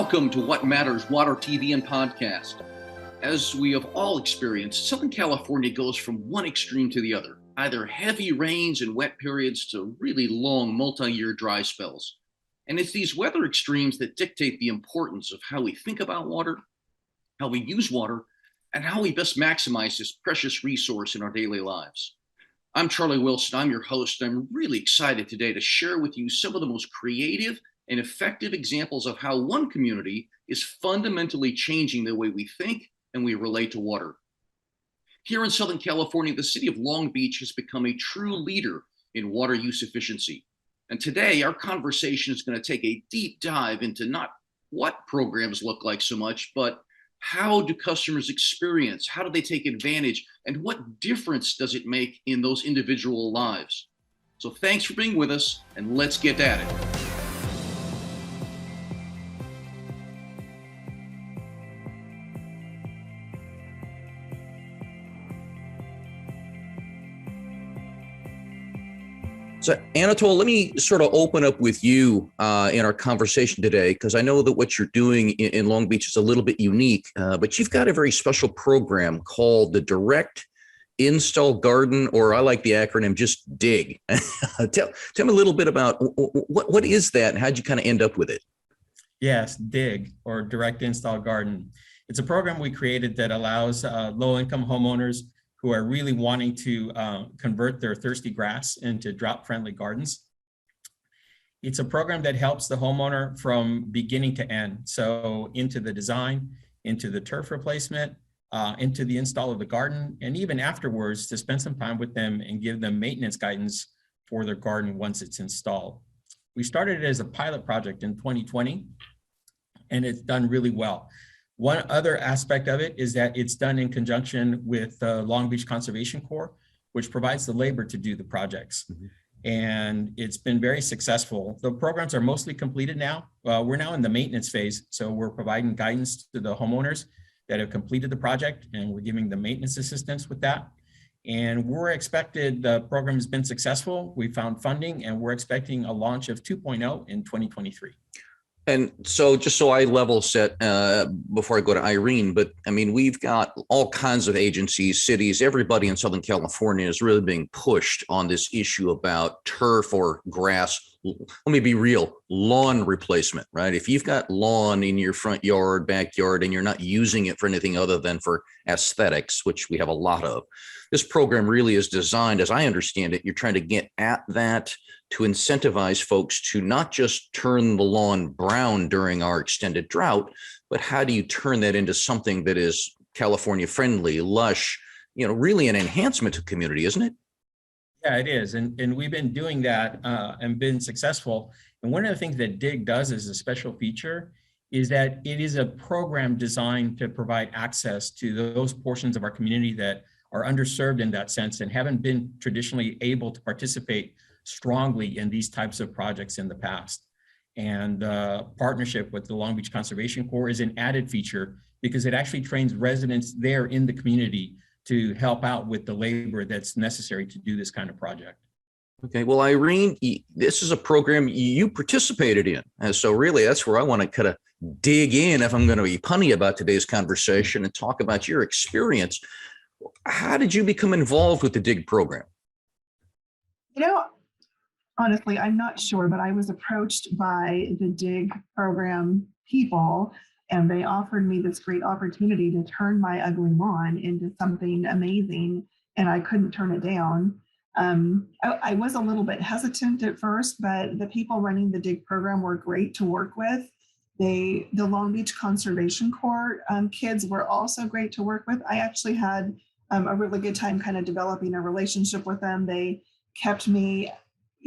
Welcome to What Matters Water TV and Podcast. As we have all experienced, Southern California goes from one extreme to the other, either heavy rains and wet periods to really long multi-year dry spells. And it's these weather extremes that dictate the importance of how we think about water, how we use water, and how we best maximize this precious resource in our daily lives. I'm Charlie Wilson, I'm your host. I'm really excited today to share with you some of the most creative and effective examples of how one community is fundamentally changing the way we think and we relate to water. Here in Southern California, the city of Long Beach has become a true leader in water use efficiency. And today, our conversation is going to take a deep dive into not what programs look like so much, but how do customers experience, how do they take advantage, and what difference does it make in those individual lives? So thanks for being with us, and let's get at it. So Anatole, let me sort of open up with you in our conversation today, because I know that what you're doing in Long Beach is a little bit unique, but you've got a very special program called the Direct Install Garden, or I like the acronym, just DIG. Tell me a little bit about what is that and how'd you kind of end up with it? Yes, DIG, or Direct Install Garden. It's a program we created that allows low-income homeowners who are really wanting to convert their thirsty grass into drought-friendly gardens. It's a program that helps the homeowner from beginning to end. So into the design, into the turf replacement, into the install of the garden, and even afterwards to spend some time with them and give them maintenance guidance for their garden once it's installed. We started it as a pilot project in 2020, and it's done really well. One other aspect of it is that it's done in conjunction with the Long Beach Conservation Corps, which provides the labor to do the projects. Mm-hmm. And it's been very successful. The programs are mostly completed now. We're now in the maintenance phase. So we're providing guidance to the homeowners that have completed the project, and we're giving them maintenance assistance with that. And the program has been successful. We found funding, and we're expecting a launch of 2.0 in 2023. And so just so I level set before I go to Irene, but I mean, we've got all kinds of agencies, cities, everybody in Southern California is really being pushed on this issue about turf or grass. Let me be real, lawn replacement, right? If you've got lawn in your front yard, backyard, and you're not using it for anything other than for aesthetics, which we have a lot of, this program really is designed, as I understand it, you're trying to get at that to incentivize folks to not just turn the lawn brown during our extended drought, but how do you turn that into something that is California friendly, lush, really an enhancement to community, isn't it? Yeah, it is. And we've been doing that and been successful. And one of the things that DIG does as a special feature is that it is a program designed to provide access to those portions of our community that are underserved in that sense and haven't been traditionally able to participate strongly in these types of projects in the past. And partnership with the Long Beach Conservation Corps is an added feature because it actually trains residents there in the community to help out with the labor that's necessary to do this kind of project. Okay, well, Irene, this is a program you participated in. And so really that's where I want to kind of dig in if I'm going to be punny about today's conversation and talk about your experience. How did you become involved with the DIG program? Honestly, I'm not sure, but I was approached by the DIG program people, and they offered me this great opportunity to turn my ugly lawn into something amazing, and I couldn't turn it down. I was a little bit hesitant at first, but the people running the DIG program were great to work with. The Long Beach Conservation Corps kids were also great to work with. I actually had a really good time kind of developing a relationship with them. They kept me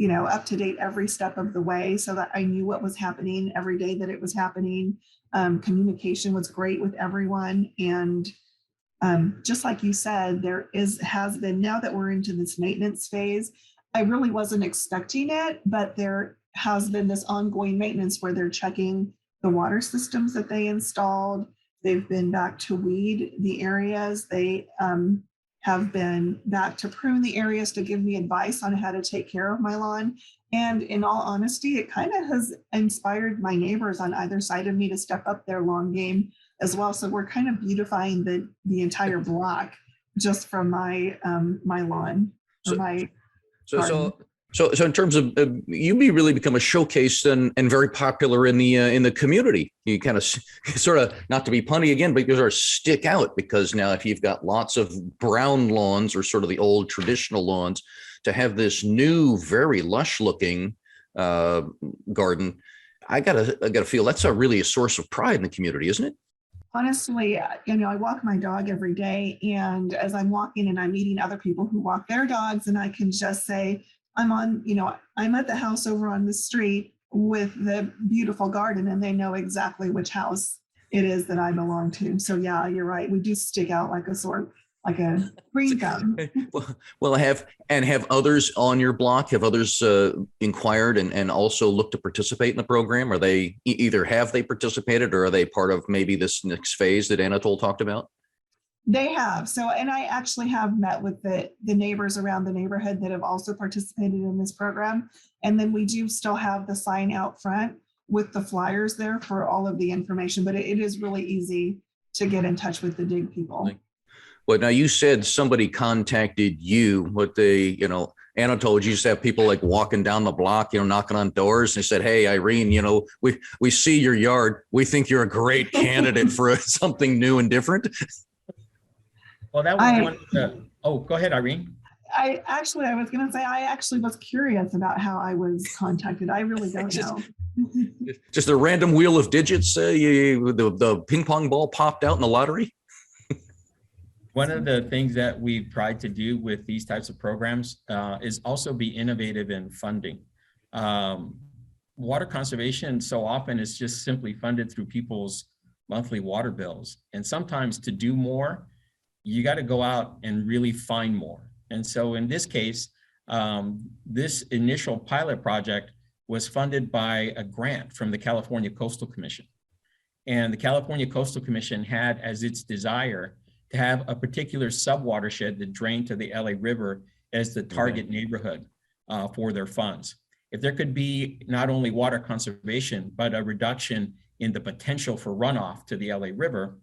up to date every step of the way so that I knew what was happening every day that it was happening. Communication was great with everyone. And just like you said, has been, now that we're into this maintenance phase, I really wasn't expecting it, but there has been this ongoing maintenance where they're checking the water systems that they installed. They've been back to weed the areas. They have been back to prune the areas, to give me advice on how to take care of my lawn. And in all honesty, it kind of has inspired my neighbors on either side of me to step up their lawn game as well. So we're kind of beautifying the entire block just from my my lawn or my garden. So in terms of you really become a showcase and very popular in the community. You kind of sort of, not to be punny again, but you sort of stick out, because now if you've got lots of brown lawns or sort of the old traditional lawns, to have this new, very lush looking garden, I gotta feel that's really a source of pride in the community, isn't it? Honestly, I walk my dog every day, and as I'm walking and I'm meeting other people who walk their dogs, and I can just say, I'm at the house over on the street with the beautiful garden, and they know exactly which house it is that I belong to. So yeah, you're right. We do stick out like a green thumb. Well, have others on your block, have others inquired and also looked to participate in the program? Are they either have they participated, or are they part of maybe this next phase that Anatole talked about? They have. So, and I actually have met with the neighbors around the neighborhood that have also participated in this program. And then we do still have the sign out front with the flyers there for all of the information, but it is really easy to get in touch with the DIG people. Well, now you said somebody contacted you, but Anatole, you just have people like walking down the block, knocking on doors, and they said, "Hey, Irene, we see your yard. We think you're a great candidate for something new and different." Well, that was one of the, go ahead, Irene. I was going to say, I actually was curious about how I was contacted. I really don't know. Just a random wheel of digits. The ping pong ball popped out in the lottery. One of the things that we've tried to do with these types of programs is also be innovative in funding. Water conservation so often is just simply funded through people's monthly water bills. And sometimes to do more, you got to go out and really find more. And so in this case, this initial pilot project was funded by a grant from the California Coastal Commission. And the California Coastal Commission had as its desire to have a particular sub-watershed that drained to the LA River as the target neighborhood for their funds. If there could be not only water conservation, but a reduction in the potential for runoff to the LA River,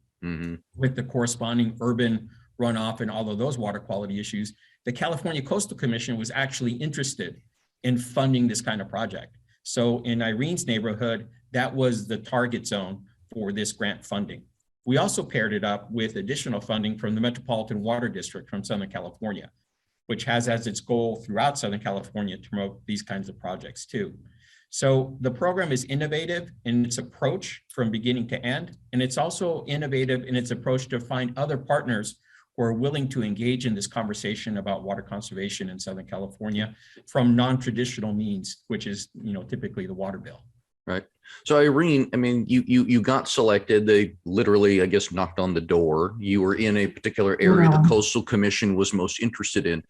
with the corresponding urban runoff and all of those water quality issues, the California Coastal Commission was actually interested in funding this kind of project. So in Irene's neighborhood, that was the target zone for this grant funding. We also paired it up with additional funding from the Metropolitan Water District from Southern California, which has as its goal throughout Southern California to promote these kinds of projects too. So the program is innovative in its approach from beginning to end, and it's also innovative in its approach to find other partners who are willing to engage in this conversation about water conservation in Southern California from non-traditional means, which is typically the water bill. Right. So Irene, I mean, you got selected. They literally, I guess, knocked on the door. You were in a particular area the Coastal Commission was most interested in.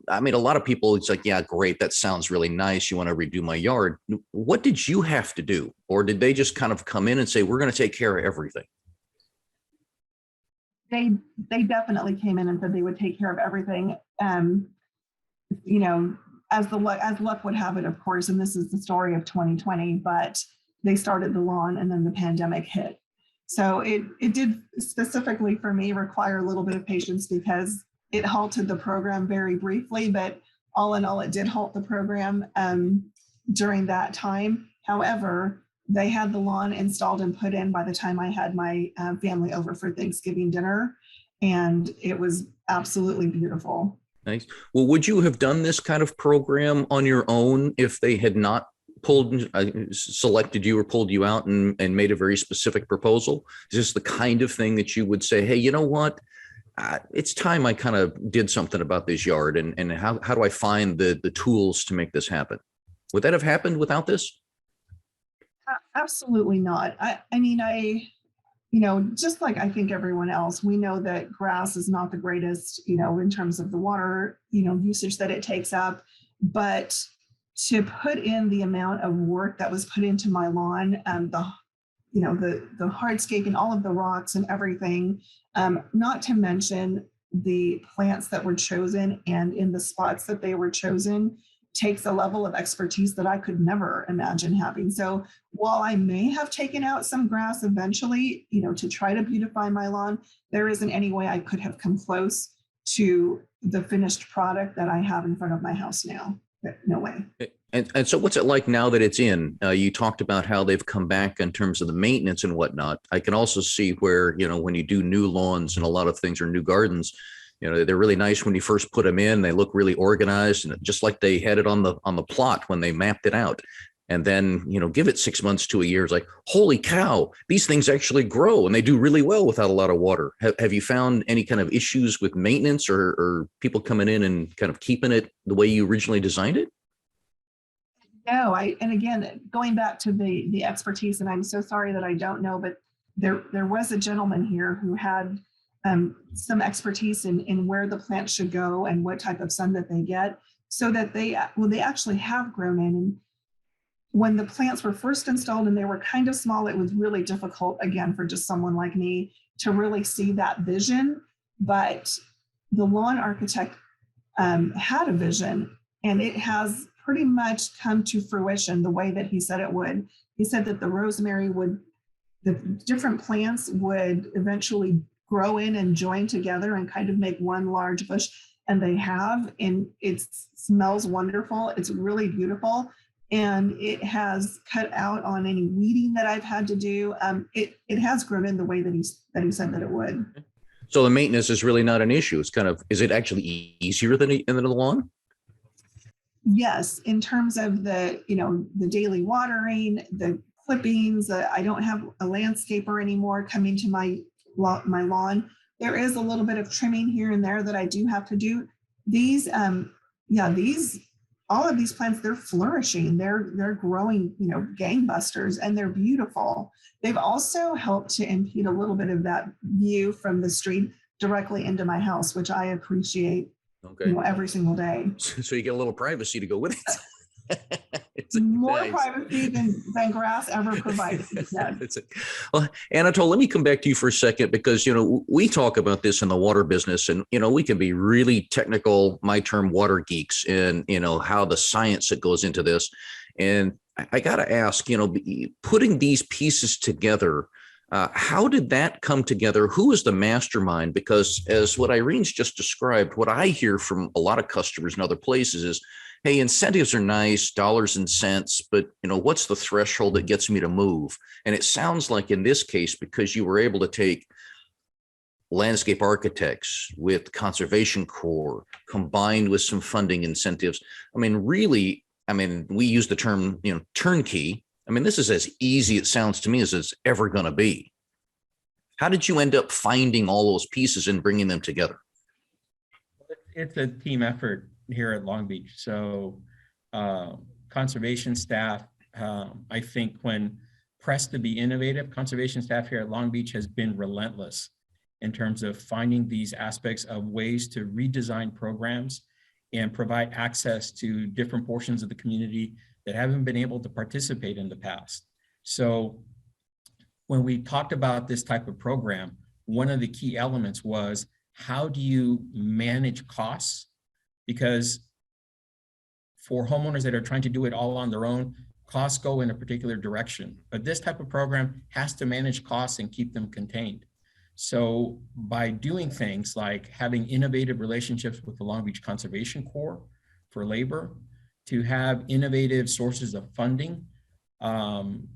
I mean, a lot of people, it's like, yeah, great. That sounds really nice. You want to redo my yard. What did you have to do? Or did they just kind of come in and say, we're going to take care of everything? They definitely came in and said they would take care of everything. As luck would have it, of course, and this is the story of 2020, but they started the lawn and then the pandemic hit. So it did specifically for me require a little bit of patience, because it halted the program very briefly, but all in all, it did halt the program during that time. However, they had the lawn installed and put in by the time I had my family over for Thanksgiving dinner, and it was absolutely beautiful. Nice. Well, would you have done this kind of program on your own if they had not selected you or pulled you out and made a very specific proposal? Is this the kind of thing that you would say, hey, you know what? It's time I kind of did something about this yard, and how do I find the tools to make this happen? Would that have happened without this? Absolutely not. Just like I think everyone else, we know that grass is not the greatest, in terms of the water, usage that it takes up, but to put in the amount of work that was put into my lawn, the hardscape and all of the rocks and everything, not to mention the plants that were chosen and in the spots that they were chosen takes a level of expertise that I could never imagine having. So while I may have taken out some grass eventually, to try to beautify my lawn, there isn't any way I could have come close to the finished product that I have in front of my house now. No way. And so what's it like now that it's in? You talked about how they've come back in terms of the maintenance and whatnot. I can also see where, when you do new lawns and a lot of things are new gardens, they're really nice when you first put them in. They look really organized and just like they had it on the plot when they mapped it out. And then, give it 6 months to a year. It's like, holy cow, these things actually grow and they do really well without a lot of water. Have you found any kind of issues with maintenance or people coming in and kind of keeping it the way you originally designed it? No, and again, going back to the expertise, and I'm so sorry that I don't know, but there was a gentleman here who had some expertise in where the plants should go and what type of sun that they get, so that they actually have grown in. And when the plants were first installed and they were kind of small, it was really difficult, again, for just someone like me to really see that vision. But the lawn architect had a vision, and it has pretty much come to fruition the way that he said it would. He said that the different plants would eventually grow in and join together and kind of make one large bush, and they have, and it smells wonderful. It's really beautiful, and it has cut out on any weeding that I've had to do. It has grown in the way that he said that it would. So the maintenance is really not an issue. It's is it actually easier than the lawn? Yes, in terms of the daily watering, the clippings. I don't have a landscaper anymore coming to my lawn. There is a little bit of trimming here and there that I do have to do. All of these plants, they're flourishing. They're growing, gangbusters, and they're beautiful. They've also helped to impede a little bit of that view from the street directly into my house, which I appreciate. Okay. Every single day. So you get a little privacy to go with it. It's more nice. privacy than grass ever provided. Yes. Well, Anatole, let me come back to you for a second, because, we talk about this in the water business, and, we can be really technical, my term, water geeks, and, how the science that goes into this. And I got to ask, putting these pieces together, how did that come together? Who is the mastermind? Because as what Irene's just described, what I hear from a lot of customers in other places is, hey, incentives are nice, dollars and cents, but what's the threshold that gets me to move? And it sounds like in this case, because you were able to take landscape architects with Conservation Corps combined with some funding incentives. We use the term, turnkey. This is as easy, it sounds to me, as it's ever going to be. How did you end up finding all those pieces and bringing them together? It's a team effort here at Long Beach. So conservation staff, I think when pressed to be innovative, conservation staff here at Long Beach has been relentless in terms of finding these aspects of ways to redesign programs and provide access to different portions of the community that haven't been able to participate in the past. So when we talked about this type of program, one of the key elements was, how do you manage costs? Because for homeowners that are trying to do it all on their own, costs go in a particular direction. But this type of program has to manage costs and keep them contained. So by doing things like having innovative relationships with the Long Beach Conservation Corps for labor, to have innovative sources of funding,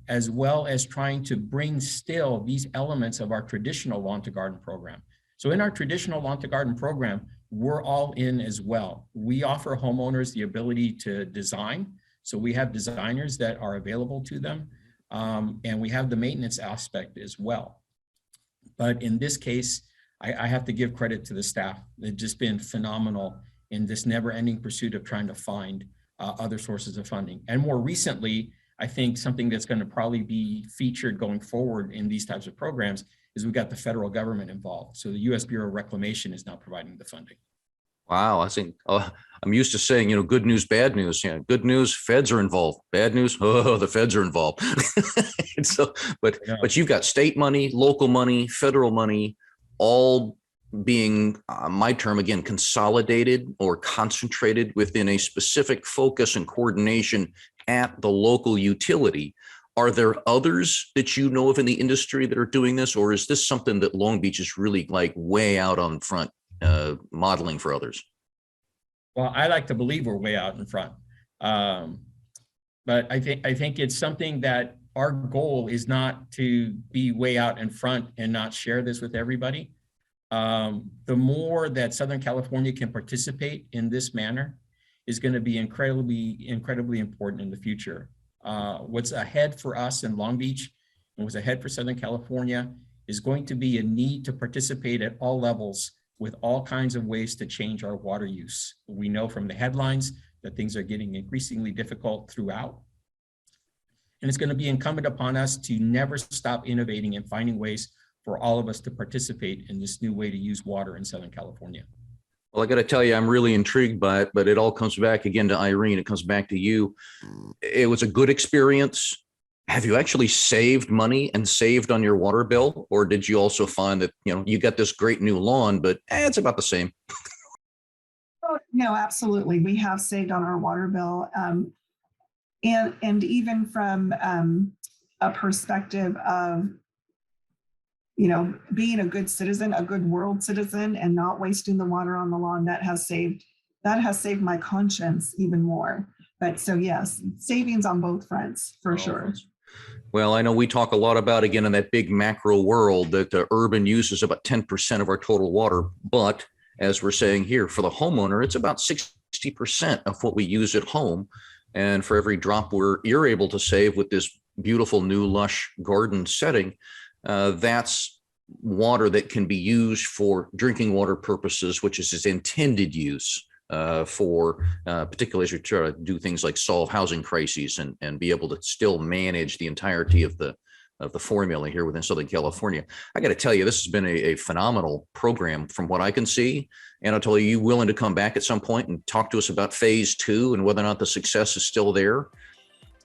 as well as trying to bring still these elements of our traditional lawn to garden program. So in our traditional lawn to garden program, we're all in as well. We offer homeowners the ability to design. So we have designers that are available to them, and we have the maintenance aspect as well. But in this case, I have to give credit to the staff. They've just been phenomenal in this never-ending pursuit of trying to find other sources of funding. And more recently, I think something that's going to probably be featured going forward in these types of programs is we've got the federal government involved. So the U.S. Bureau of Reclamation is now providing the funding. Wow, I think I'm used to saying, good news, bad news. Good news, feds are involved. Bad news, the feds are involved. But you've got state money, local money, federal money, all being, my term again, consolidated or concentrated within a specific focus and coordination at the local utility. Are there others that you know of in the industry that are doing this, or is this something that Long Beach is really like way out on front, modeling for others? Well, I like to believe we're way out in front. But I think it's something that our goal is not to be way out in front and not share this with everybody. The more that Southern California can participate in this manner is going to be incredibly important in the future. What's ahead for us in Long Beach and what's ahead for Southern California is going to be a need to participate at all levels with all kinds of ways to change our water use. We know from the headlines that things are getting increasingly difficult throughout. And it's going to be incumbent upon us to never stop innovating and finding ways for all of us to participate in this new way to use water in Southern California. Well, I got to tell you, I'm really intrigued by it, but it all comes back again to Irene. It comes back to you. It was a good experience. Have you actually saved money and saved on your water bill? Or did you also find that, you got this great new lawn, but it's about the same? Oh, no, absolutely. We have saved on our water bill. And even from a perspective of, being a good citizen, a good world citizen, and not wasting the water on the lawn, that has saved my conscience even more. But so yes, savings on both fronts for sure. Well, I know we talk a lot about, again, in that big macro world, that the urban use is about 10% of our total water. But as we're saying here, for the homeowner, it's about 60% of what we use at home. And for every drop you're able to save with this beautiful new lush garden setting, that's water that can be used for drinking water purposes, which is its intended use for particularly as you try to do things like solve housing crises and be able to still manage the entirety of the formula here within Southern California. I got to tell you, this has been a phenomenal program from what I can see. Anatoly, are you willing to come back at some point and talk to us about phase 2 and whether or not the success is still there?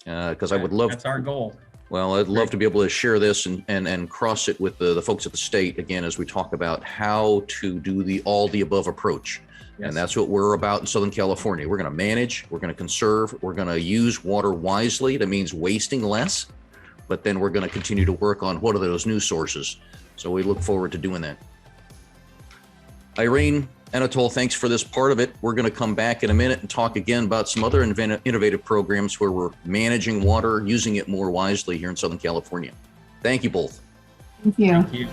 Because I would love. That's our goal. Well, I'd love to be able to share this and cross it with the folks at the state, again, as we talk about how to do all the above approach. Yes. And that's what we're about in Southern California. We're going to manage, we're going to conserve, we're going to use water wisely. That means wasting less, but then we're going to continue to work on what are those new sources. So we look forward to doing that. Irene, Anatol, thanks for this part of it. We're going to come back in a minute and talk again about some other innovative programs where we're managing water, using it more wisely here in Southern California. Thank you both. Thank you. Thank you.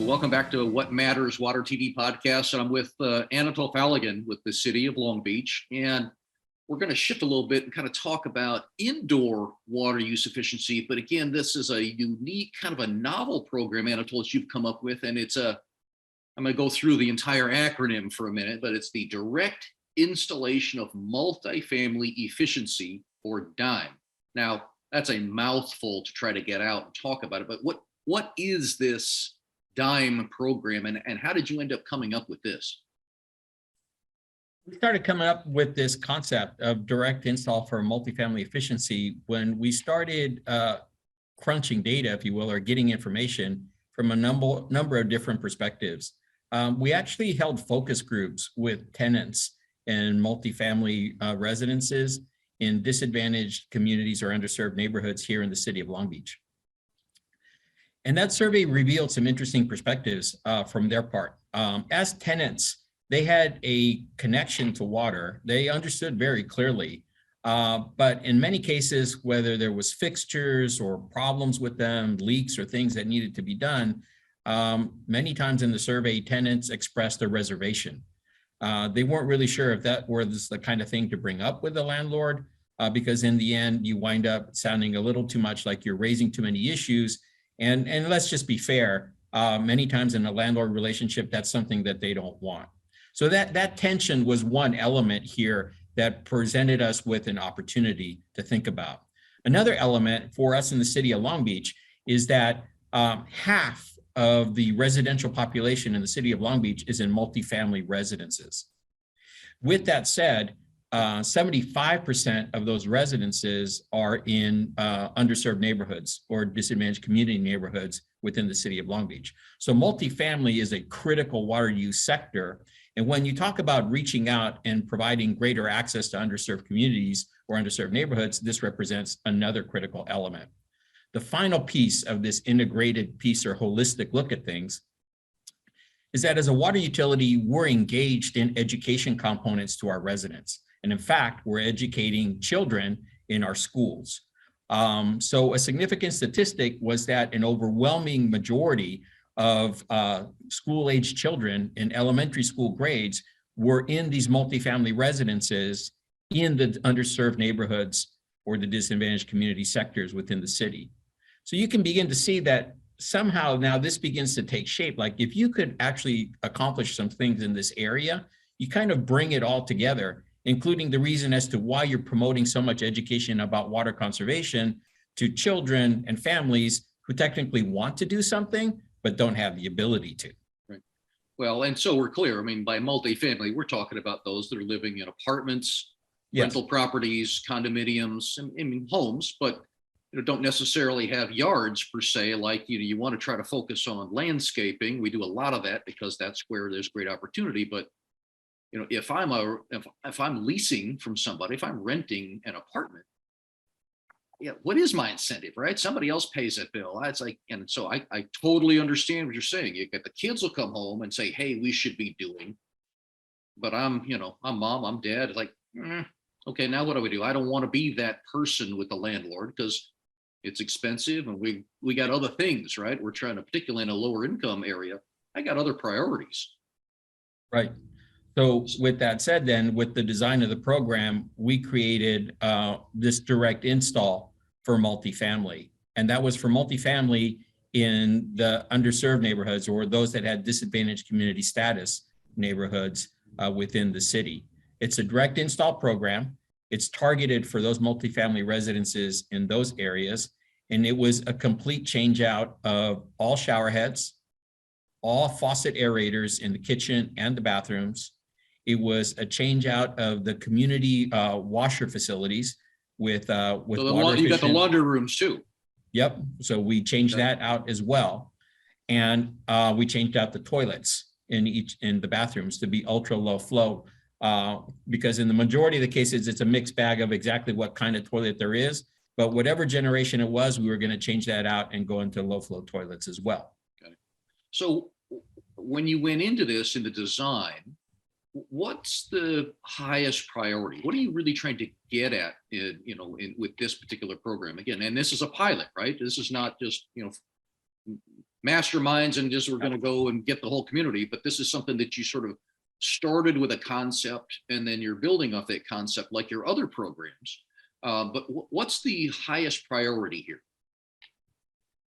Welcome back to What Matters Water TV podcast. And I'm with Anatol Faligan with the city of Long Beach. And we're going to shift a little bit and kind of talk about indoor water use efficiency. But again, this is a unique kind of a novel program, Anatol, that you've come up with. And I'm going to go through the entire acronym for a minute, but it's the Direct Installation of Multifamily Efficiency, or DIME. Now, that's a mouthful to try to get out and talk about it, but what is this DIME program and how did you end up coming up with this? We started coming up with this concept of direct install for multifamily efficiency when we started crunching data, if you will, or getting information from a number of different perspectives. We actually held focus groups with tenants in multifamily residences in disadvantaged communities or underserved neighborhoods here in the city of Long Beach. And that survey revealed some interesting perspectives from their part. As tenants, they had a connection to water. They understood very clearly, but in many cases, whether there was fixtures or problems with them, leaks or things that needed to be done, many times in the survey, tenants expressed a reservation. They weren't really sure if that was the kind of thing to bring up with the landlord, because in the end, you wind up sounding a little too much like you're raising too many issues. And let's just be fair, many times in a landlord relationship, that's something that they don't want. So that tension was one element here that presented us with an opportunity to think about. Another element for us in the city of Long Beach is that half of the residential population in the city of Long Beach is in multifamily residences. With that said, 75% of those residences are in underserved neighborhoods or disadvantaged community neighborhoods within the city of Long Beach. So multifamily is a critical water use sector. And when you talk about reaching out and providing greater access to underserved communities or underserved neighborhoods, this represents another critical element. The final piece of this integrated piece or holistic look at things is that as a water utility, we're engaged in education components to our residents. And in fact, we're educating children in our schools. So a significant statistic was that an overwhelming majority of school-age children in elementary school grades were in these multifamily residences in the underserved neighborhoods or the disadvantaged community sectors within the city. So you can begin to see that somehow now this begins to take shape. Like if you could actually accomplish some things in this area, you kind of bring it all together, including the reason as to why you're promoting so much education about water conservation to children and families who technically want to do something, but don't have the ability to. Right. Well, and so we're clear. I mean, by multifamily, we're talking about those that are living in apartments, Yes. rental properties, condominiums, and I mean, homes, but don't necessarily have yards per se. Like you want to try to focus on landscaping. We do a lot of that because that's where there's great opportunity. But if I'm leasing from somebody, if I'm renting an apartment, what is my incentive, right? Somebody else pays that bill. It's like, and so I totally understand what you're saying. You get the kids will come home and say, hey, we should be doing, but I'm mom, I'm dad. Like, okay, now what do we do? I don't want to be that person with the landlord because it's expensive and we got other things, right? We're trying to, particularly in a lower income area, I got other priorities. Right. So with that said, then with the design of the program, we created this direct install for multifamily. And that was for multifamily in the underserved neighborhoods or those that had disadvantaged community status neighborhoods within the city. It's a direct install program. It's targeted for those multifamily residences in those areas. And it was a complete change out of all shower heads, all faucet aerators in the kitchen and the bathrooms. It was a change out of the community washer facilities with So water you got the efficient. laundry rooms too. Yep. So we changed that out as well. And we changed out the toilets in the bathrooms to be ultra low flow. Because in the majority of the cases, it's a mixed bag of exactly what kind of toilet there is, but whatever generation it was, we were going to change that out and go into low flow toilets as well. Okay. So when you went into this in the design, what's the highest priority? What are you really trying to get at with this particular program? Again, and this is a pilot, right? This is not just, masterminds and just we're going to go and get the whole community, but this is something that you sort of started with a concept and then you're building off that concept like your other programs. But what's the highest priority here?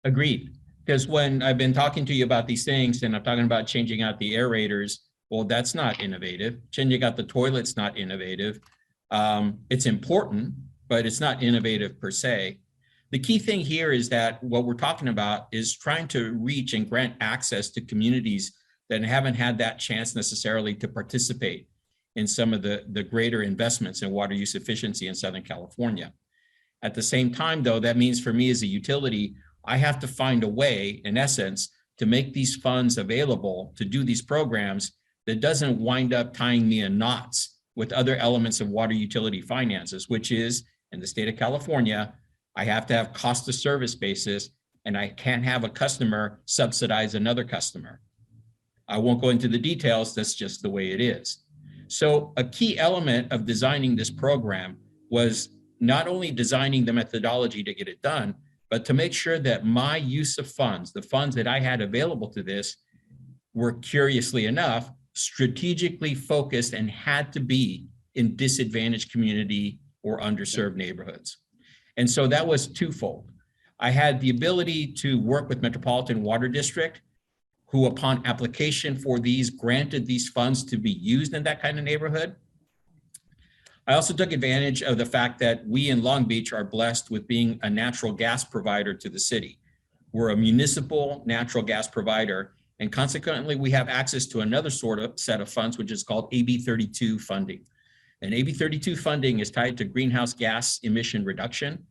Agreed. Because when I've been talking to you about these things and I'm talking about changing out the aerators, well, that's not innovative. Changing out the toilets, not innovative. It's important, but it's not innovative per se. The key thing here is that what we're talking about is trying to reach and grant access to communities that haven't had that chance necessarily to participate in some of the greater investments in water use efficiency in Southern California. At the same time, though, that means for me as a utility, I have to find a way, in essence, to make these funds available to do these programs that doesn't wind up tying me in knots with other elements of water utility finances, which is, in the state of California, I have to have cost of service basis, and I can't have a customer subsidize another customer. I won't go into the details, that's just the way it is. So a key element of designing this program was not only designing the methodology to get it done, but to make sure that my use of funds, the funds that I had available to this, were, curiously enough, strategically focused and had to be in disadvantaged community or underserved neighborhoods. And so that was twofold. I had the ability to work with Metropolitan Water District, who upon application for these granted these funds to be used in that kind of neighborhood. I also took advantage of the fact that we in Long Beach are blessed with being a natural gas provider to the city. We're a municipal natural gas provider, and consequently, we have access to another sort of set of funds, which is called AB 32 funding. And AB 32 funding is tied to greenhouse gas emission reduction.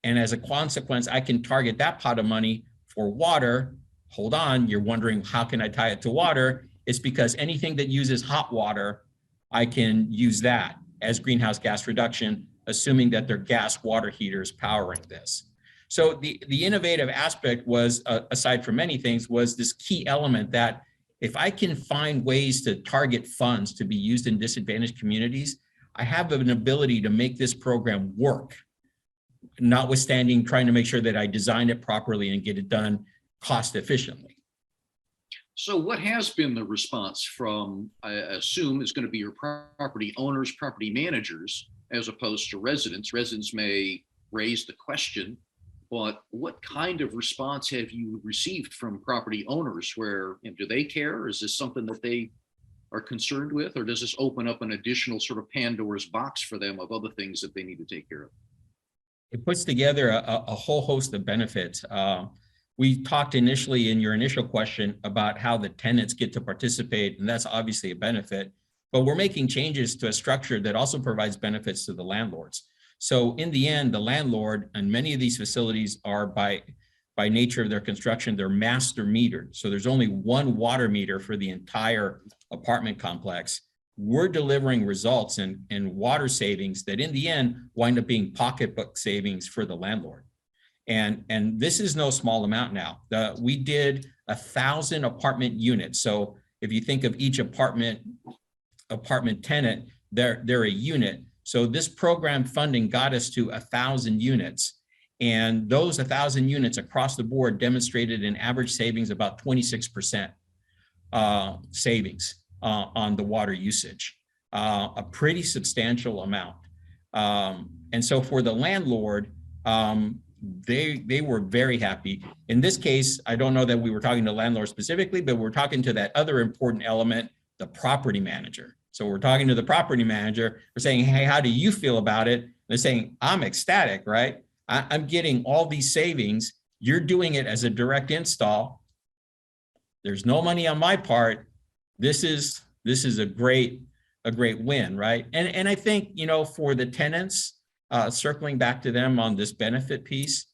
And as a consequence, I can target that pot of money for water. Hold on, you're wondering, how can I tie it to water? It's because anything that uses hot water, I can use that as greenhouse gas reduction, assuming that they're gas water heaters powering this. So the innovative aspect was, aside from many things, was this key element that if I can find ways to target funds to be used in disadvantaged communities, I have an ability to make this program work, notwithstanding trying to make sure that I design it properly and get it done cost efficiently. So what has been the response from, I assume is going to be your property owners, property managers, as opposed to residents? Residents may raise the question, but what kind of response have you received from property owners? Where, do they care? Is this something that they are concerned with, or does this open up an additional sort of Pandora's box for them of other things that they need to take care of? It puts together a whole host of benefits. We talked initially in your initial question about how the tenants get to participate, and that's obviously a benefit, but we're making changes to a structure that also provides benefits to the landlords. So in the end, the landlord, and many of these facilities are by nature of their construction, they're master metered. So there's only one water meter for the entire apartment complex. We're delivering results in water savings that in the end wind up being pocketbook savings for the landlord. And this is no small amount now. We did 1,000 apartment units. So if you think of each apartment tenant, they're a unit. So this program funding got us to 1,000 units. And those 1,000 units across the board demonstrated an average savings about 26% savings on the water usage, a pretty substantial amount. And so for the landlord, they were very happy. In this case, I don't know that we were talking to landlords specifically, but we're talking to that other important element, the property manager. So we're talking to the property manager. We're saying, hey, how do you feel about it? They're saying, I'm ecstatic, right? I'm getting all these savings. You're doing it as a direct install. There's no money on my part. This is a great win, right? And I think, for the tenants, circling back to them on this benefit piece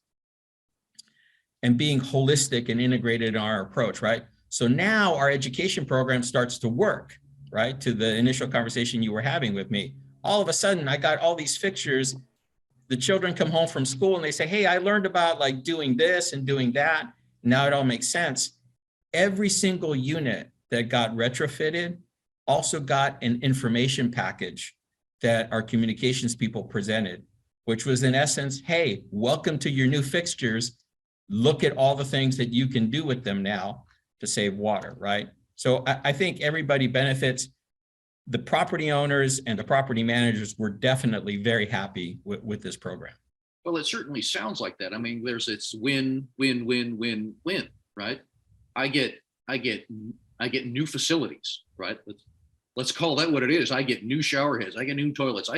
and being holistic and integrated in our approach, right? So now our education program starts to work, right? To the initial conversation you were having with me. All of a sudden, I got all these fixtures. The children come home from school and they say, hey, I learned about like doing this and doing that. Now it all makes sense. Every single unit that got retrofitted also got an information package that our communications people presented, which was in essence, hey, welcome to your new fixtures. Look at all the things that you can do with them now to save water, right? So I think everybody benefits. The property owners and the property managers were definitely very happy with this program. Well, it certainly sounds like that. I mean, it's win, win, win, win, win, right? I get new facilities, right? Let's call that what it is. I get new shower heads. I get new toilets.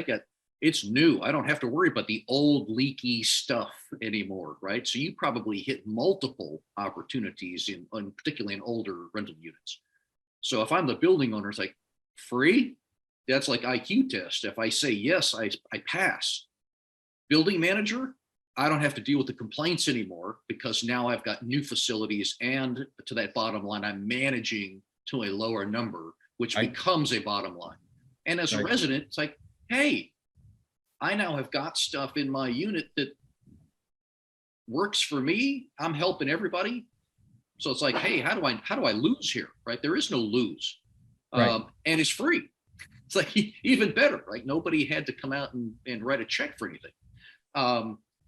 It's new. I don't have to worry about the old leaky stuff anymore, right? So you probably hit multiple opportunities particularly in older rental units. So if I'm the building owner, it's like free. That's like IQ test. If I say yes, I pass. Building manager, I don't have to deal with the complaints anymore because now I've got new facilities, and to that bottom line, I'm managing to a lower number, which becomes a bottom line. And as a resident, it's like, hey, I now have got stuff in my unit that works for me. I'm helping everybody. So it's like, hey, how do I lose here? Right? There is no lose. Right. And it's free. It's like even better, right? Nobody had to come out and write a check for anything.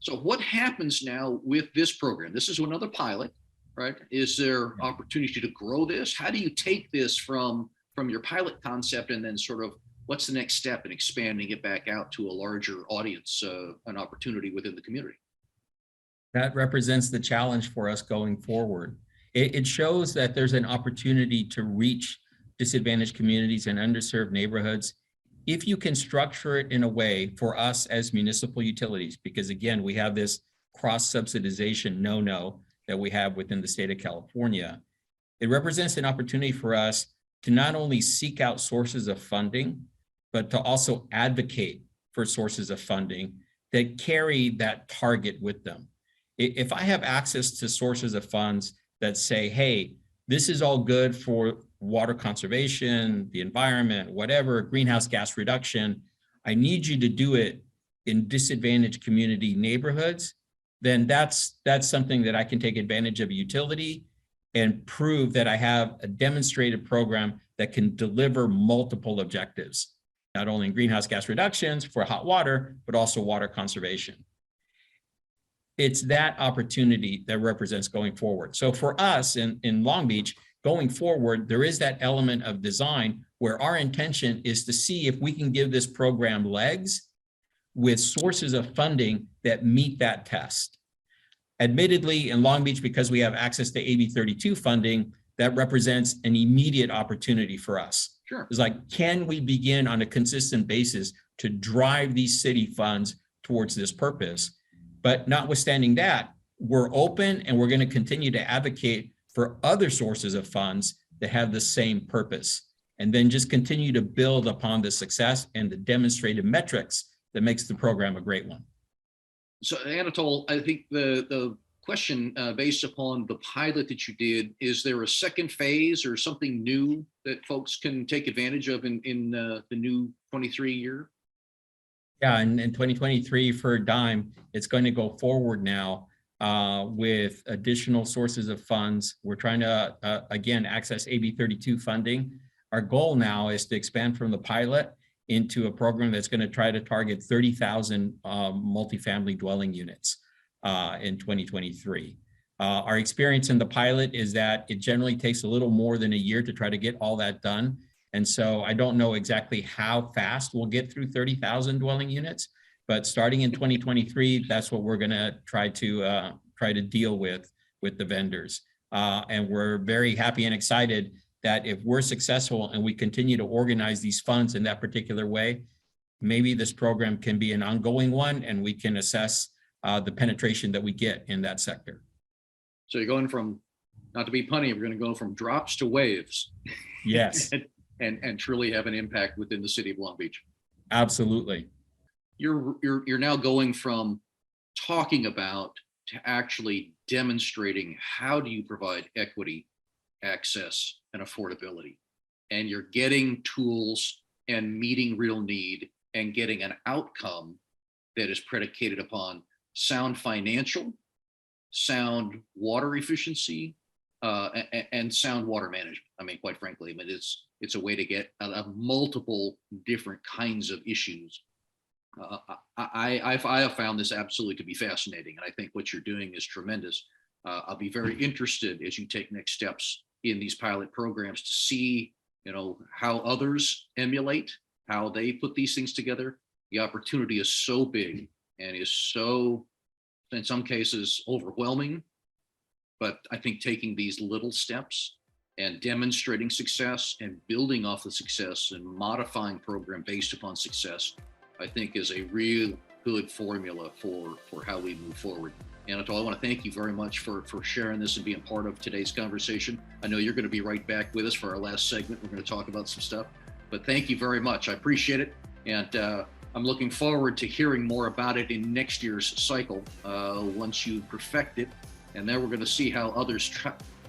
So what happens now with this program? This is another pilot, right? Is there opportunity to grow this? How do you take this from your pilot concept and then sort of what's the next step in expanding it back out to a larger audience, an opportunity within the community? That represents the challenge for us going forward. It shows that there's an opportunity to reach disadvantaged communities and underserved neighborhoods if you can structure it in a way for us as municipal utilities, because again, we have this cross-subsidization no-no that we have within the state of California. It represents an opportunity for us to not only seek out sources of funding, but to also advocate for sources of funding that carry that target with them. If I have access to sources of funds that say, hey, this is all good for water conservation, the environment, whatever, greenhouse gas reduction, I need you to do it in disadvantaged community neighborhoods, then that's something that I can take advantage of a utility and prove that I have a demonstrated program that can deliver multiple objectives, not only in greenhouse gas reductions for hot water, but also water conservation. It's that opportunity that represents going forward. So for us in Long Beach, going forward, there is that element of design where our intention is to see if we can give this program legs with sources of funding that meet that test. Admittedly, in Long Beach, because we have access to AB 32 funding, that represents an immediate opportunity for us. Sure. It's like, can we begin on a consistent basis to drive these city funds towards this purpose? But notwithstanding that, we're open and we're going to continue to advocate for other sources of funds that have the same purpose, and then just continue to build upon the success and the demonstrated metrics that makes the program a great one. So Anatol, I think the question based upon the pilot that you did, is there a second phase or something new that folks can take advantage of in the new 23 year? Yeah, in 2023 for DIME, it's going to go forward now with additional sources of funds. We're trying to, again, access AB 32 funding. Our goal now is to expand from the pilot into a program that's going to try to target 30,000 multifamily dwelling units in 2023. Our experience in the pilot is that it generally takes a little more than a year to try to get all that done. And so I don't know exactly how fast we'll get through 30,000 dwelling units, but starting in 2023, that's what we're going to try to deal with the vendors. And we're very happy and excited that if we're successful and we continue to organize these funds in that particular way, maybe this program can be an ongoing one and we can assess the penetration that we get in that sector. So you're going from, not to be punny, we're going to go from drops to waves. Yes. and truly have an impact within the city of Long Beach. Absolutely. You're now going from talking about to actually demonstrating how do you provide equity, access, and affordability. And you're getting tools and meeting real need and getting an outcome that is predicated upon sound financial, sound water efficiency, and sound water management. I mean, quite frankly, I mean, it's a way to get out of multiple different kinds of issues. I have found this absolutely to be fascinating, and I think what you're doing is tremendous. I'll be very interested as you take next steps in these pilot programs to see, how others emulate, how they put these things together. The opportunity is so big and is so, in some cases, overwhelming. But I think taking these little steps and demonstrating success and building off the success and modifying program based upon success, I think is a real good formula for how we move forward. Anatol, I want to thank you very much for sharing this and being part of today's conversation. I know you're going to be right back with us for our last segment. We're going to talk about some stuff, but thank you very much. I appreciate it. And I'm looking forward to hearing more about it in next year's cycle once you perfect it. And then we're going to see how others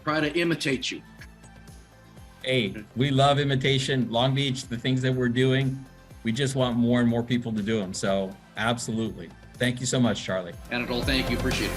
try to imitate you. Hey, we love imitation. Long Beach, the things that we're doing, we just want more and more people to do them. So absolutely. Thank you so much, Charlie. Anatol, thank you. Appreciate it.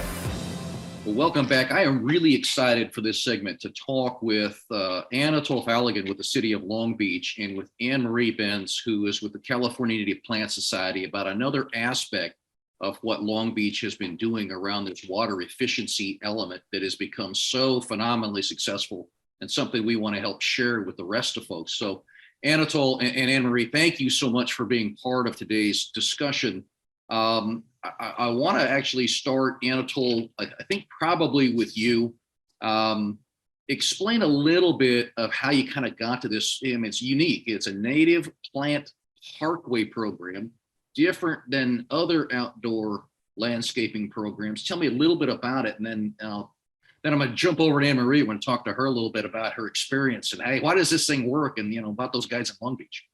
Well, welcome back. I am really excited for this segment to talk with Anatol Halligan with the City of Long Beach and with Anne-Marie Benz, who is with the California Native Plant Society, about another aspect of what Long Beach has been doing around this water efficiency element that has become so phenomenally successful and something we want to help share with the rest of folks. So Anatol and Anne-Marie, thank you so much for being part of today's discussion. I want to actually start, Anatol, I think probably with you. Explain a little bit of how you kind of got to this. It's unique. It's a native plant Parkway program, different than other outdoor landscaping programs. Tell me a little bit about it, and then I'm going to jump over to Anne-Marie. I want to talk to her a little bit about her experience and, hey, why does this thing work? And, about those guys in Long Beach.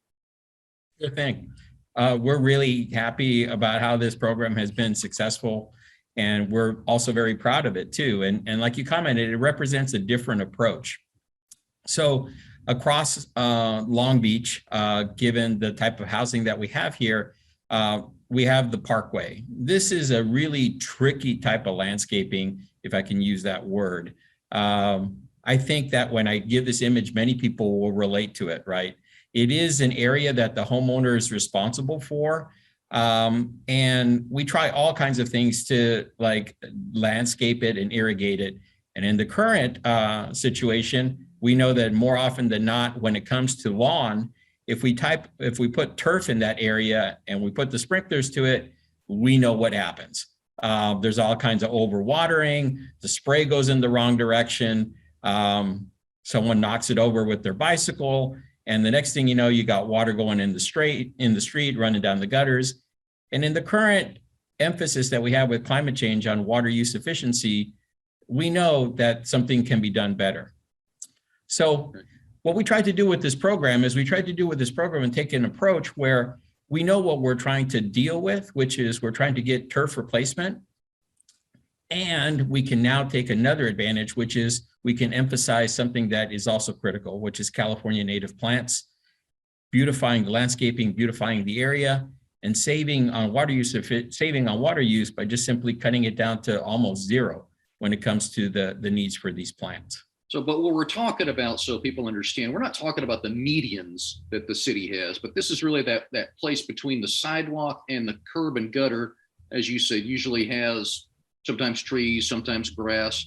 Sure thing. We're really happy about how this program has been successful, and we're also very proud of it too. And like you commented, it represents a different approach. So across Long Beach, given the type of housing that we have here, we have the Parkway. This is a really tricky type of landscaping, if I can use that word. I think that when I give this image, many people will relate to it, right? It is an area that the homeowner is responsible for. And we try all kinds of things to like landscape it and irrigate it. And in the current situation, we know that more often than not, when it comes to lawn, if we put turf in that area and we put the sprinklers to it, we know what happens. There's all kinds of overwatering. The spray goes in the wrong direction. Someone knocks it over with their bicycle. And the next thing you know, you got water going in the street, running down the gutters. And in the current emphasis that we have with climate change on water use efficiency, we know that something can be done better. So what we tried to do with this program is and take an approach where we know what we're trying to deal with, which is we're trying to get turf replacement. And we can now take another advantage, which is we can emphasize something that is also critical, which is California native plants, beautifying the landscaping, beautifying the area, and saving on water use by just simply cutting it down to almost zero when it comes to the needs for these plants. So, but what we're talking about, so people understand, we're not talking about the medians that the city has, but this is really that place between the sidewalk and the curb and gutter, as you said, usually has sometimes trees, sometimes grass,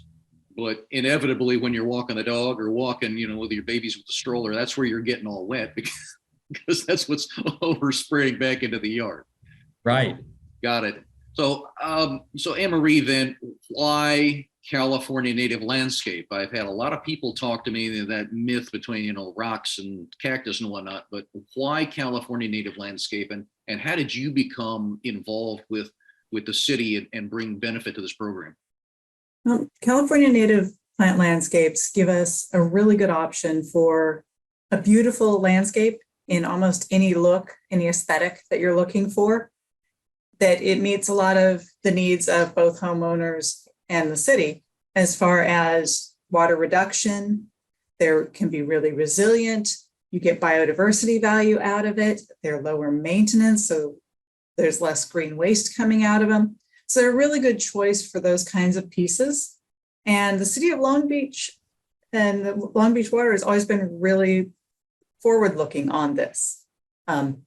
but inevitably when you're walking the dog or walking, with your babies with the stroller, that's where you're getting all wet because that's what's overspraying back into the yard. Right. Got it. So, Anne-Marie, then why California native landscape? I've had a lot of people talk to me that myth between, rocks and cactus and whatnot, but why California native landscape, and how did you become involved with the city and bring benefit to this program? Well, California native plant landscapes give us a really good option for a beautiful landscape in almost any look, any aesthetic that you're looking for, that it meets a lot of the needs of both homeowners and the city as far as water reduction. They can be really resilient. You get biodiversity value out of it. They're lower maintenance, so there's less green waste coming out of them. So they're a really good choice for those kinds of pieces. And the city of Long Beach and the Long Beach Water has always been really forward-looking on this.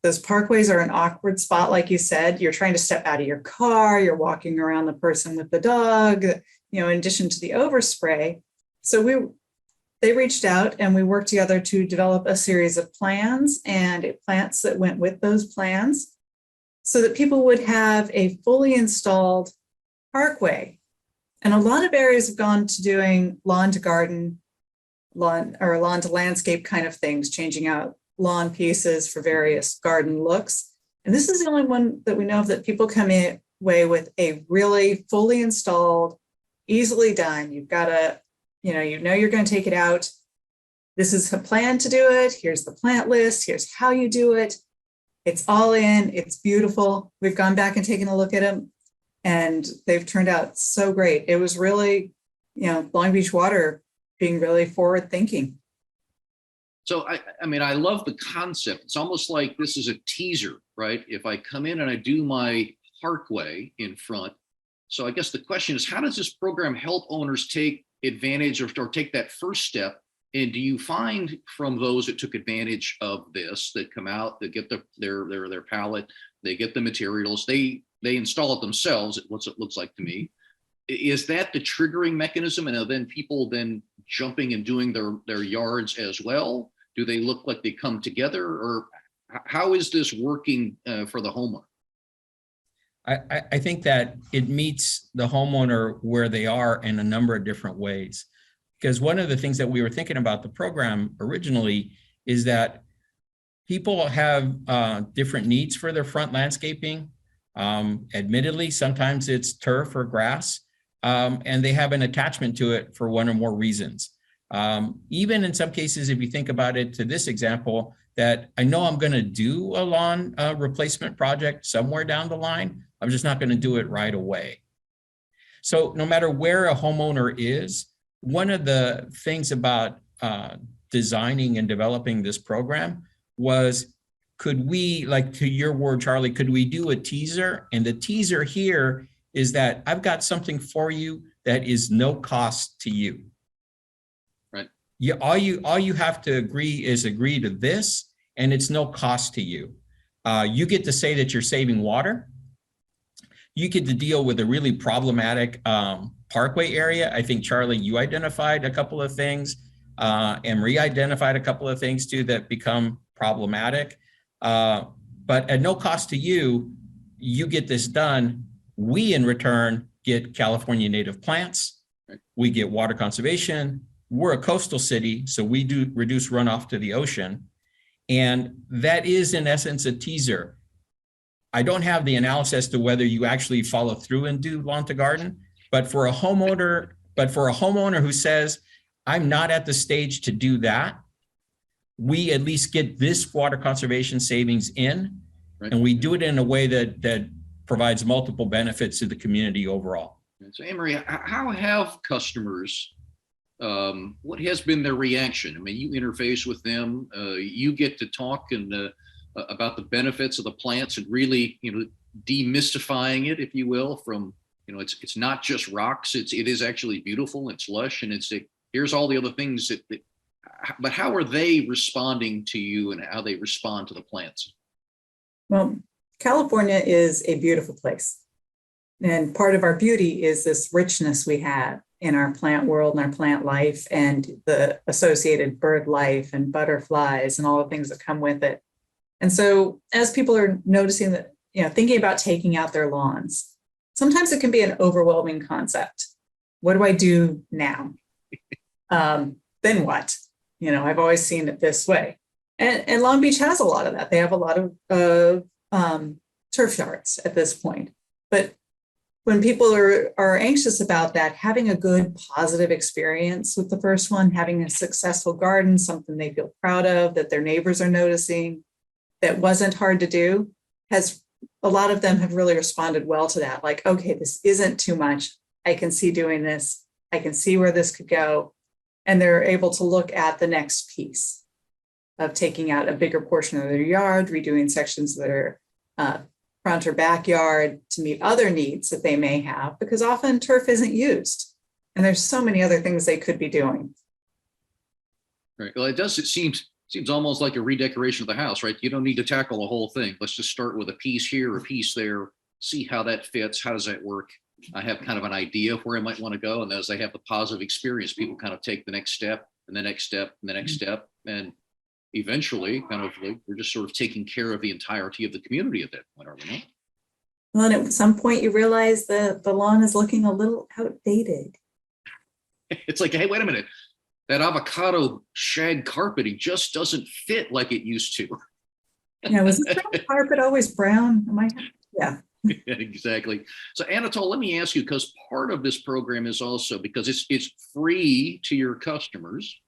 Those parkways are an awkward spot, like you said. You're trying to step out of your car, you're walking around the person with the dog, in addition to the overspray. So they reached out and we worked together to develop a series of plans and plants that went with those plans so that people would have a fully installed parkway. And a lot of areas have gone to doing lawn to garden, lawn to landscape kind of things, changing out lawn pieces for various garden looks. And this is the only one that we know of that people come away with a really fully installed, easily done. You've got to, you're going to take it out. This is a plan to do it. Here's the plant list. Here's how you do it. It's all in. It's beautiful. We've gone back and taken a look at them, and they've turned out so great. It was really, Long Beach Water being really forward thinking. So, I love the concept. It's almost like this is a teaser, right? If I come in and I do my parkway in front. So I guess the question is, how does this program help owners take advantage or take that first step? And do you find from those that took advantage of this, that come out, that get their pallet, they get the materials, they install it themselves, what it looks like to me, is that the triggering mechanism? And then people then jumping and doing their yards as well? Do they look like they come together, or how is this working for the homeowner? I think that it meets the homeowner where they are in a number of different ways. Because one of the things that we were thinking about the program originally is that people have different needs for their front landscaping. Admittedly, sometimes it's turf or grass, and they have an attachment to it for one or more reasons. Even in some cases, if you think about it to this example, that I know I'm going to do a lawn replacement project somewhere down the line. I'm just not going to do it right away. So no matter where a homeowner is, one of the things about designing and developing this program was, could we, like to your word, Charlie, could we do a teaser? And the teaser here is that I've got something for you that is no cost to you. Right. All you have to agree to this, and it's no cost to you. You get to say that you're saving water. You get to deal with a really problematic Parkway area. I think, Charlie, you identified a couple of things, and Marie identified a couple of things too that become problematic. But at no cost to you, you get this done. We, in return, get California native plants. We get water conservation. We're a coastal city, so we do reduce runoff to the ocean. And that is, in essence, a teaser. I don't have the analysis to whether you actually follow through and do lawn to garden, but for a homeowner who says, I'm not at the stage to do that, we at least get this water conservation savings in, right, and we do it in a way that provides multiple benefits to the community overall. So, Anne-Marie, how have customers, what has been their reaction? I mean, you interface with them, you get to talk and about the benefits of the plants and really, demystifying it, if you will, from, it's not just rocks, it is actually beautiful, it's lush, and here's all the other things but how are they responding to you and how they respond to the plants? Well, California is a beautiful place. And part of our beauty is this richness we have in our plant world and our plant life and the associated bird life and butterflies and all the things that come with it. And so as people are noticing that, thinking about taking out their lawns, sometimes it can be an overwhelming concept. What do I do now? Then what? I've always seen it this way. And Long Beach has a lot of that. They have a lot of turf yards at this point. But when people are anxious about that, having a good, positive experience with the first one, having a successful garden, something they feel proud of, that their neighbors are noticing, that wasn't hard to do, a lot of them have really responded well to that. Like, okay, this isn't too much. I can see doing this. I can see where this could go. And they're able to look at the next piece of taking out a bigger portion of their yard, redoing sections that are front or backyard to meet other needs that they may have, because often turf isn't used. And there's so many other things they could be doing. Right. Well, it seems almost like a redecoration of the house, right? You don't need to tackle the whole thing. Let's just start with a piece here, a piece there, see how that fits. How does that work? I have kind of an idea of where I might want to go. And as they have the positive experience, people kind of take the next step and the next step and the next step. And eventually, we're just sort of taking care of the entirety of the community at that point, are we not? Well, and at some point you realize the lawn is looking a little outdated. It's like, hey, wait a minute. That avocado shag carpeting just doesn't fit like it used to. Was the brown carpet always brown? Yeah. Exactly. So Anatol, let me ask you, because part of this program is also because it's free to your customers,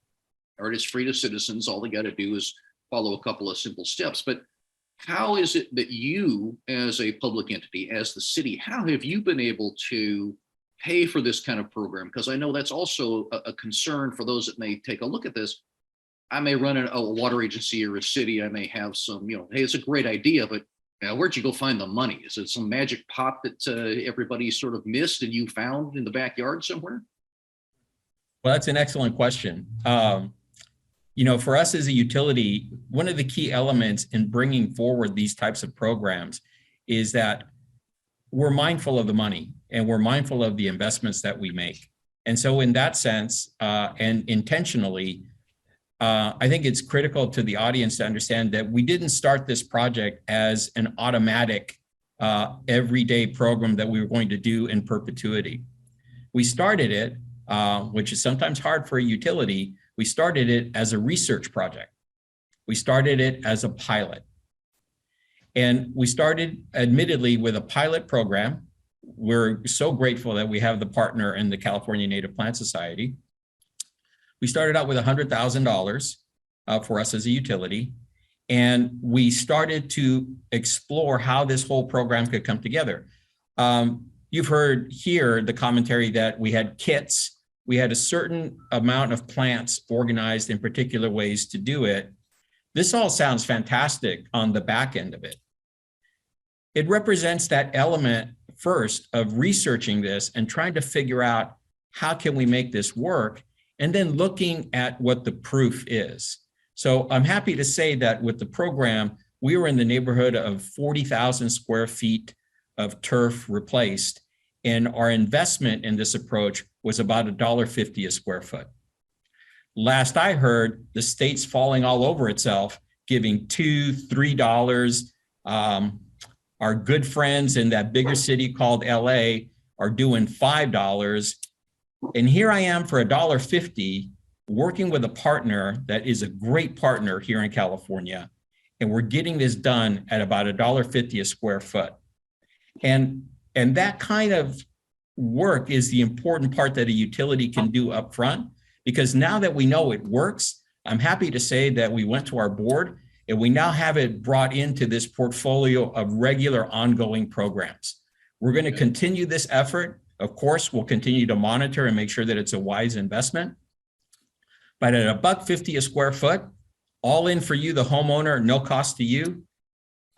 or it's free to citizens. All they got to do is follow a couple of simple steps. But how is it that you, as a public entity, as the city, how have you been able to pay for this kind of program? Because I know that's also a concern for those that may take a look at this. I may run a water agency or a city. I may have some, hey, it's a great idea, but where'd you go find the money? Is it some magic pot that everybody sort of missed and you found in the backyard somewhere? Well, that's an excellent question. For us as a utility, one of the key elements in bringing forward these types of programs is that we're mindful of the money and we're mindful of the investments that we make. And so in that sense, and intentionally, I think it's critical to the audience to understand that we didn't start this project as an automatic everyday program that we were going to do in perpetuity. We started it, which is sometimes hard for a utility, we started it as a research project. We started it as a pilot. And we started, admittedly, with a pilot program. We're so grateful that we have the partner in the California Native Plant Society. We started out with $100,000 for us as a utility. And we started to explore how this whole program could come together. You've heard here the commentary that we had kits. We had a certain amount of plants organized in particular ways to do it. This all sounds fantastic on the back end of it. It represents that element first of researching this and trying to figure out how can we make this work, and then looking at what the proof is. So I'm happy to say that with the program, we were in the neighborhood of 40,000 square feet of turf replaced, and our investment in this approach was about $1.50 a square foot. Last I heard, the state's falling all over itself, giving $2, $3. Our good friends in that bigger city called LA are doing $5. And here I am for $1.50, working with a partner that is a great partner here in California. And we're getting this done at about $1.50 a square foot. And that kind of work is the important part that a utility can do up front, because now that we know it works, I'm happy to say that we went to our board and we now have it brought into this portfolio of regular ongoing programs. We're going to continue this effort. Of course, we'll continue to monitor and make sure that it's a wise investment. But at $1.50 a square foot, all in for you, the homeowner, no cost to you,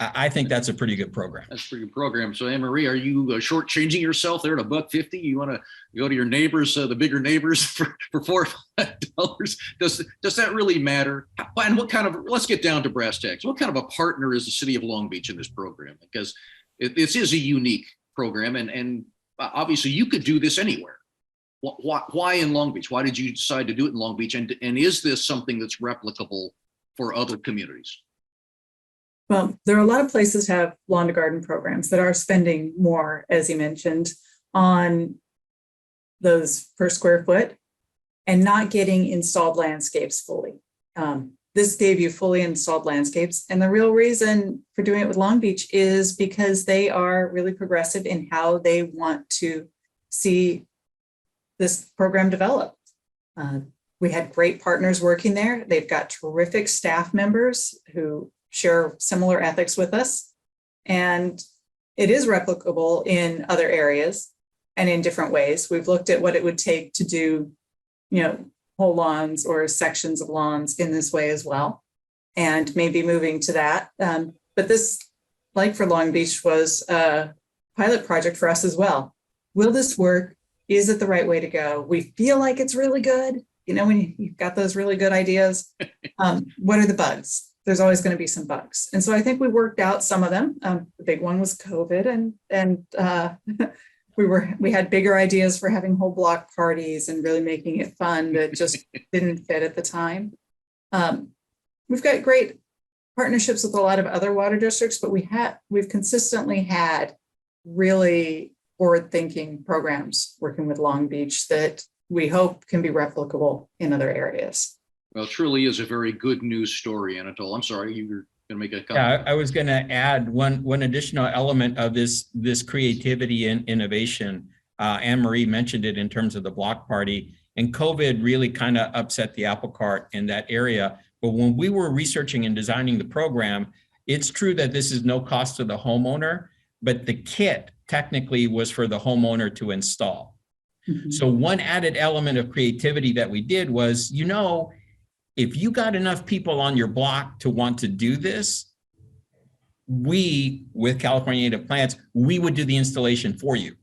I think that's a pretty good program. That's a pretty good program. So, Anne Marie, are you shortchanging yourself there at $1.50? You want to go to your neighbors, the bigger neighbors, for $4 or $5? Does that really matter? And what kind of? Let's get down to brass tacks. What kind of a partner is the city of Long Beach in this program? Because this is a unique program, and obviously you could do this anywhere. Why in Long Beach? Why did you decide to do it in Long Beach? And is this something that's replicable for other communities? Well, there are a lot of places that have lawn to garden programs that are spending more, as you mentioned, on those per square foot and not getting installed landscapes fully. This gave you fully installed landscapes. And the real reason for doing it with Long Beach is because they are really progressive in how they want to see this program develop. We had great partners working there. They've got terrific staff members who share similar ethics with us. And it is replicable in other areas and in different ways. We've looked at what it would take to do, whole lawns or sections of lawns in this way as well, and maybe moving to that. But this, like for Long Beach, was a pilot project for us as well. Will this work? Is it the right way to go? We feel like it's really good. When you've got those really good ideas, what are the bugs? There's always going to be some bugs. And so I think we worked out some of them. The big one was COVID, and we had bigger ideas for having whole block parties and really making it fun that just didn't fit at the time. We've got great partnerships with a lot of other water districts, but we've consistently had really forward-thinking programs working with Long Beach that we hope can be replicable in other areas. Well, it truly is a very good news story, Anatole. I'm sorry, you were going to make a comment. Yeah, I was going to add one additional element of this creativity and innovation. Anne Marie mentioned it in terms of the block party, and COVID really kind of upset the apple cart in that area. But when we were researching and designing the program, it's true that this is no cost to the homeowner, but the kit technically was for the homeowner to install. Mm-hmm. So one added element of creativity that we did was, if you got enough people on your block to want to do this, we, with California Native Plants, we would do the installation for you.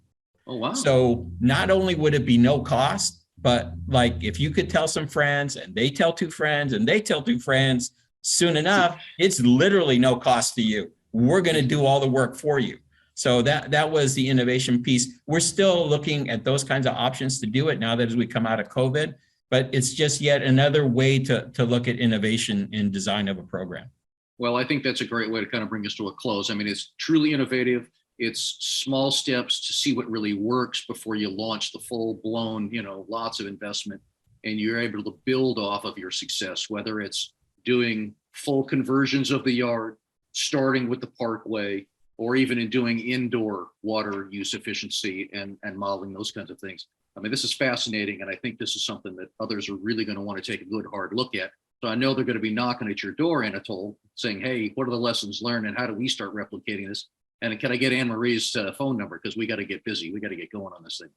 Oh, wow. So not only would it be no cost, but like if you could tell some friends and they tell two friends and they tell two friends, soon enough, it's literally no cost to you. We're going to do all the work for you. So that was the innovation piece. We're still looking at those kinds of options to do it now that as we come out of COVID. But it's just yet another way to look at innovation in design of a program. Well, I think that's a great way to kind of bring us to a close. I mean, it's truly innovative. It's small steps to see what really works before you launch the full-blown, lots of investment. And you're able to build off of your success, whether it's doing full conversions of the yard, starting with the Parkway, or even in doing indoor water use efficiency and modeling those kinds of things. I mean, this is fascinating, and I think this is something that others are really going to want to take a good hard look at. So I know they're going to be knocking at your door, Anatole, saying, hey, what are the lessons learned and how do we start replicating this? And can I get Anne Marie's phone number? Because we got to get busy. We got to get going on this thing.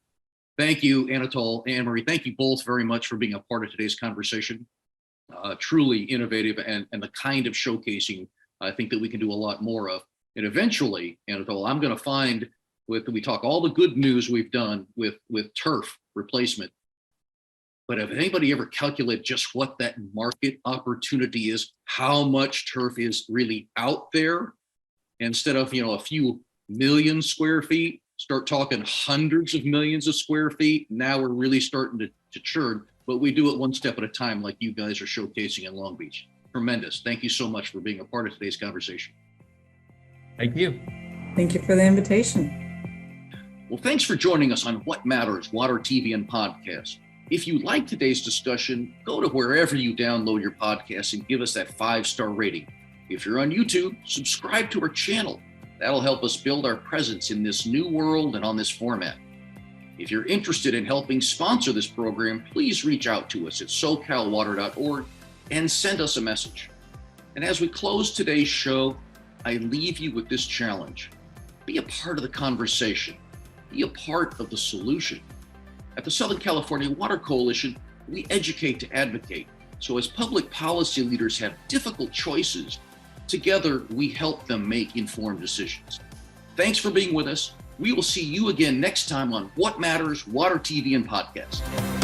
Thank you, Anatole, Anne Marie. Thank you both very much for being a part of today's conversation. Truly innovative and the kind of showcasing I think that we can do a lot more of. And eventually, Anatole, I'm going to find we talk all the good news we've done with turf replacement. But have anybody ever calculated just what that market opportunity is? How much turf is really out there? Instead of, a few million square feet, start talking hundreds of millions of square feet. Now we're really starting to churn, but we do it one step at a time, like you guys are showcasing in Long Beach. Tremendous. Thank you so much for being a part of today's conversation. Thank you. Thank you for the invitation. Well, thanks for joining us on What Matters, Water, TV, and Podcast. If you like today's discussion, go to wherever you download your podcasts and give us that 5-star rating. If you're on YouTube, subscribe to our channel. That'll help us build our presence in this new world and on this format. If you're interested in helping sponsor this program, please reach out to us at socalwater.org and send us a message. And as we close today's show, I leave you with this challenge. Be a part of the conversation. Be a part of the solution. At the Southern California Water Coalition, we educate to advocate. So as public policy leaders have difficult choices, together we help them make informed decisions. Thanks for being with us. We will see you again next time on What Matters, Water, TV, and Podcast.